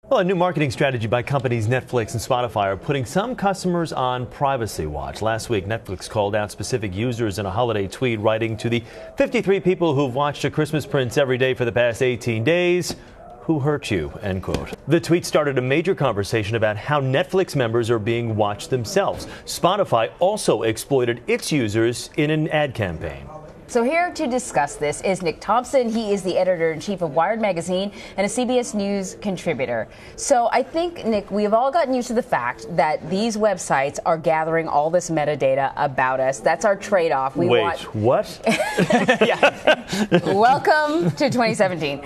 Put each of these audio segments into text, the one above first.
Well, a new marketing strategy by companies Netflix and Spotify are putting some customers on privacy watch. Last week, Netflix called out specific users in a holiday tweet, writing to the 53 people who've watched A Christmas Prince every day for the past 18 days. Who hurt you? End quote. The tweet started a major conversation about how Netflix members are being watched themselves. Spotify also exploited its users in an ad campaign. So here to discuss this is Nick Thompson. He is the editor-in-chief of Wired magazine and a CBS News contributor. So I think, Nick, we've all gotten used to the fact that these websites are gathering all this metadata about us. That's our trade-off. What? Welcome to 2017.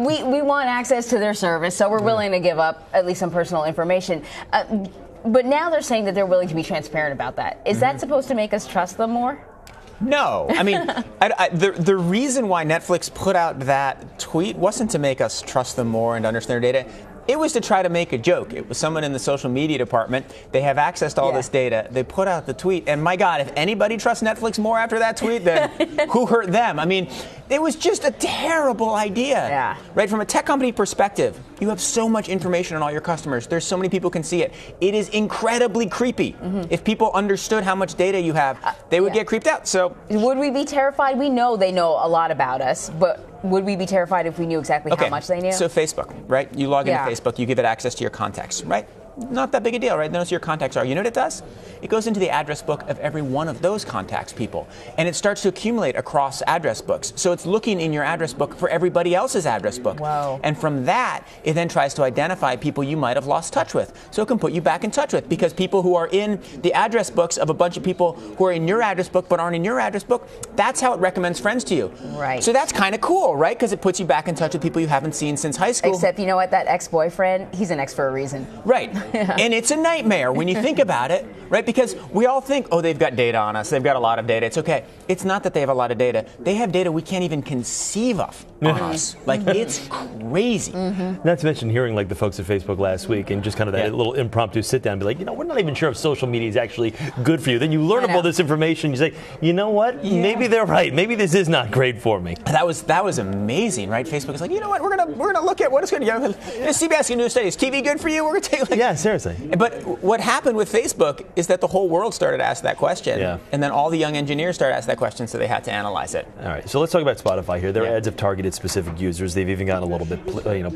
We want access to their service, so we're willing to give up at least some personal information. But now they're saying that they're willing to be transparent about that. Is that supposed to make us trust them more? No. I mean, the reason why Netflix put out that tweet wasn't to make us trust them more and understand their data. It was to try to make a joke. It was someone in the social media department. They have access to all this data. They put out the tweet. And my God, if anybody trusts Netflix more after that tweet, then who hurt them? I mean, it was just a terrible idea. Yeah. Right? From a tech company perspective, you have so much information on all your customers. There's so many people can see it. It is incredibly creepy. If people understood how much data you have, they would get creeped out. So would we be terrified? We know they know a lot about us, but would we be terrified if we knew exactly how much they knew? So Facebook, right? You log into Facebook, you give it access to your contacts, right? Not that big a deal, right? Notice your contacts are. You know what it does? It goes into the address book of every one of those contacts people. And it starts to accumulate across address books. So it's looking in your address book for everybody else's address book. Wow. And from that, it then tries to identify people you might have lost touch with. So it can put you back in touch with, because people who are in the address books of a bunch of people who are in your address book but aren't in your address book, that's how it recommends friends to you. Right. So that's kind of cool, right? Because it puts you back in touch with people you haven't seen since high school. Except, you know what? That ex-boyfriend, he's an ex for a reason. Right. And it's a nightmare when you think about it, right? Because we all think, oh, they've got data on us. They've got a lot of data. It's okay. It's not that they have a lot of data. They have data we can't even conceive of on us. Like, it's crazy. Not to mention hearing like the folks at Facebook last week and just kind of that little impromptu sit down and be like, we're not even sure if social media is actually good for you. Then you learn all this information. You say, you know what? Maybe they're right. Maybe this is not great for me. That was amazing, right? Facebook is like, you know what? We're gonna look at what it's going to go. CBS can do a study. Is TV good for you? We're going to take seriously. But what happened with Facebook is that the whole world started to ask that question. And then all the young engineers started to ask that question, so they had to analyze it. All right, so let's talk about Spotify here. Their ads have targeted specific users. They've even gotten a little bit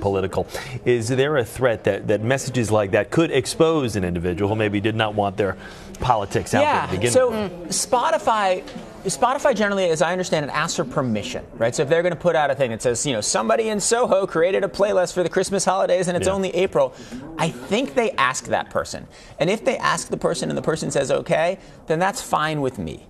political. Is there a threat that messages like that could expose an individual who maybe did not want their politics out there to begin with? Spotify generally, as I understand it, asks for permission, right? So if they're going to put out a thing that says, somebody in Soho created a playlist for the Christmas holidays and it's only April, I think they ask that person. And if they ask the person and the person says okay, then that's fine with me.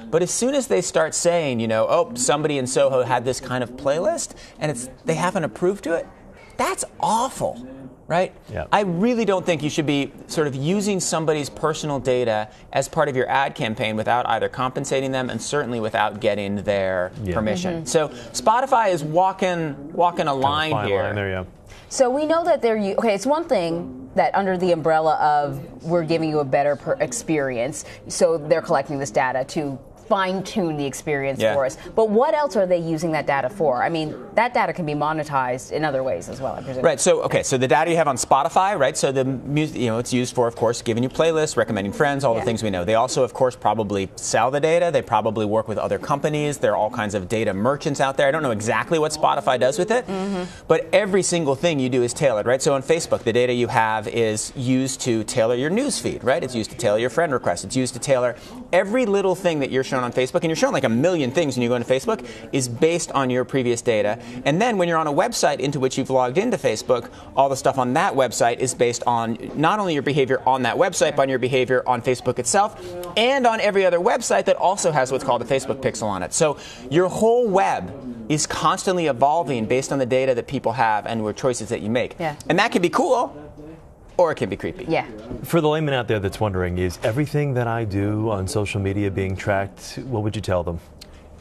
But as soon as they start saying, oh, somebody in Soho had this kind of playlist and they haven't approved to it, that's awful. Right? Yeah. I really don't think you should be sort of using somebody's personal data as part of your ad campaign without either compensating them and certainly without getting their permission. So Spotify is walking a line here. So we know that it's one thing that under the umbrella of we're giving you a better experience, so they're collecting this data to fine-tune the experience for us. But what else are they using that data for? I mean, that data can be monetized in other ways as well, I presume. Right. So, so the data you have on Spotify, right? So the music, it's used for, of course, giving you playlists, recommending friends, all the things we know. They also, of course, probably sell the data. They probably work with other companies. There are all kinds of data merchants out there. I don't know exactly what Spotify does with it, but every single thing you do is tailored, right? So on Facebook, the data you have is used to tailor your news feed, right? It's used to tailor your friend requests. It's used to tailor every little thing that you're showing on Facebook, and you're shown like a million things when you go into Facebook, is based on your previous data. And then when you're on a website into which you've logged into Facebook, all the stuff on that website is based on not only your behavior on that website, but on your behavior on Facebook itself, and on every other website that also has what's called a Facebook pixel on it. So your whole web is constantly evolving based on the data that people have and the choices that you make. And that can be cool, or it can be creepy. For the layman out there that's wondering, is everything that I do on social media being tracked? What would you tell them?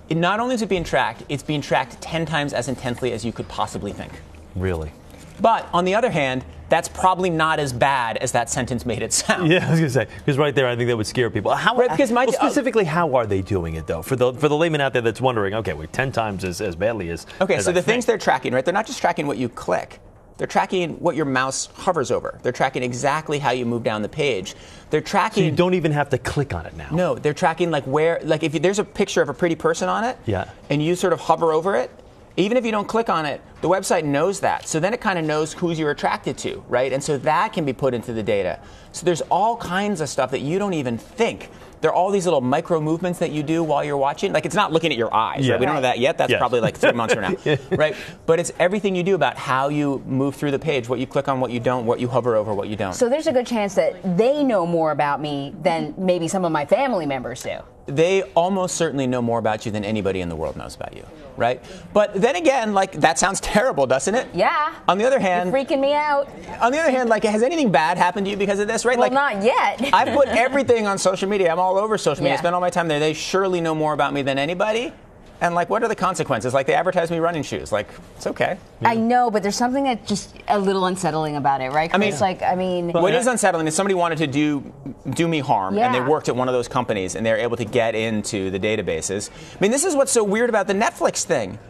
Not only is it being tracked, it's being tracked 10 times as intensely as you could possibly think. Really? But on the other hand, that's probably not as bad as that sentence made it sound. Yeah, I was going to say, because right there, I think that would scare people. Specifically, how are they doing it, though? For the layman out there that's wondering, okay, 10 times as badly as... Okay, so the things they're tracking, right? They're not just tracking what you click. They're tracking what your mouse hovers over. They're tracking exactly how you move down the page. They're tracking. So you don't even have to click on it now. No, they're tracking like where, like if there's a picture of a pretty person on it, yeah, and you sort of hover over it, even if you don't click on it, the website knows that. So then it kind of knows who you're attracted to, right? And so that can be put into the data. So there's all kinds of stuff that you don't even think. There are all these little micro movements that you do while you're watching. Like, it's not looking at your eyes, yeah. right? We don't know that yet. That's probably like 3 months from now, right? But it's everything you do about how you move through the page, what you click on, what you don't, what you hover over, what you don't. So there's a good chance that they know more about me than maybe some of my family members do. They almost certainly know more about you than anybody in the world knows about you, right? But then again, like, that sounds terrible, doesn't it? Yeah. On the other hand, you're freaking me out. On the other hand, like, has anything bad happened to you because of this, right? Well, like, not yet. I put everything on social media. I'm all over social media. Yeah. I spend all my time there. They surely know more about me than anybody. And, like, what are the consequences? Like, they advertise me running shoes. Like, it's okay. I know, but there's something that's just a little unsettling about it, right? I mean, what is unsettling is somebody wanted to do me harm, and they worked at one of those companies, and they're able to get into the databases. I mean, this is what's so weird about the Netflix thing.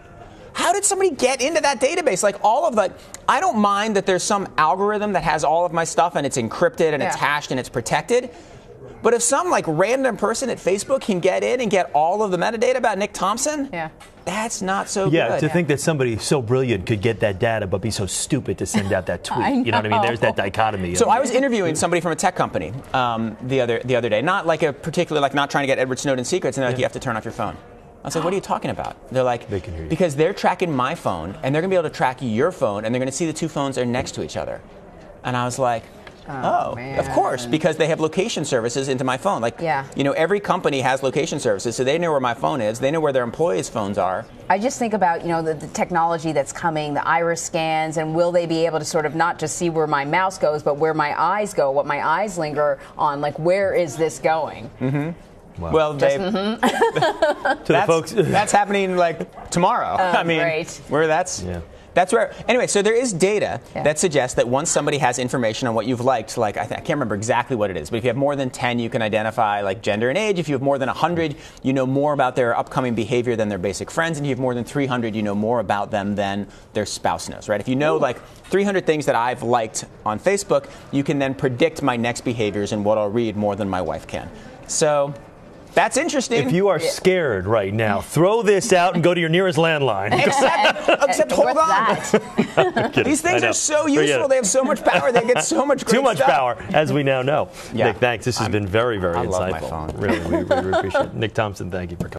How did somebody get into that database? Like, all of the, I don't mind that there's some algorithm that has all of my stuff, and it's encrypted, and it's hashed, and it's protected. But if some like random person at Facebook can get in and get all of the metadata about Nick Thompson, that's not so good. Yeah, to think that somebody so brilliant could get that data but be so stupid to send out that tweet. You know what I mean? There's that dichotomy. So I was interviewing somebody from a tech company the other day, not like a particular, like not trying to get Edward Snowden secrets, and they're like, you have to turn off your phone. I was like, what are you talking about? They're like, they can hear you. Because they're tracking my phone, and they're going to be able to track your phone, and they're going to see the two phones are next to each other. And I was like, oh, of course, because they have location services into my phone. Like, you know, every company has location services, so they know where my phone is. They know where their employees' phones are. I just think about, you know, the technology that's coming, the iris scans, and will they be able to sort of not just see where my mouse goes, but where my eyes go, what my eyes linger on, like, where is this going? Mm-hmm. Wow. Well, that's happening like tomorrow. I mean, where that's. Yeah. That's where, anyway, so there is data that suggests that once somebody has information on what you've liked, like I can't remember exactly what it is, but if you have more than 10, you can identify like gender and age. If you have more than 100, you know more about their upcoming behavior than their basic friends. And if you have more than 300, you know more about them than their spouse knows, right? If you know like 300 things that I've liked on Facebook, you can then predict my next behaviors and what I'll read more than my wife can. So that's interesting. If you are scared right now, throw this out and go to your nearest landline. Except hold on. These things are so useful. They have so much power. They get so much great Too much stuff. power, as we now know. Nick, thanks. This has been very, very insightful. I love my phone. Really, we appreciate it. Nick Thompson, thank you for coming.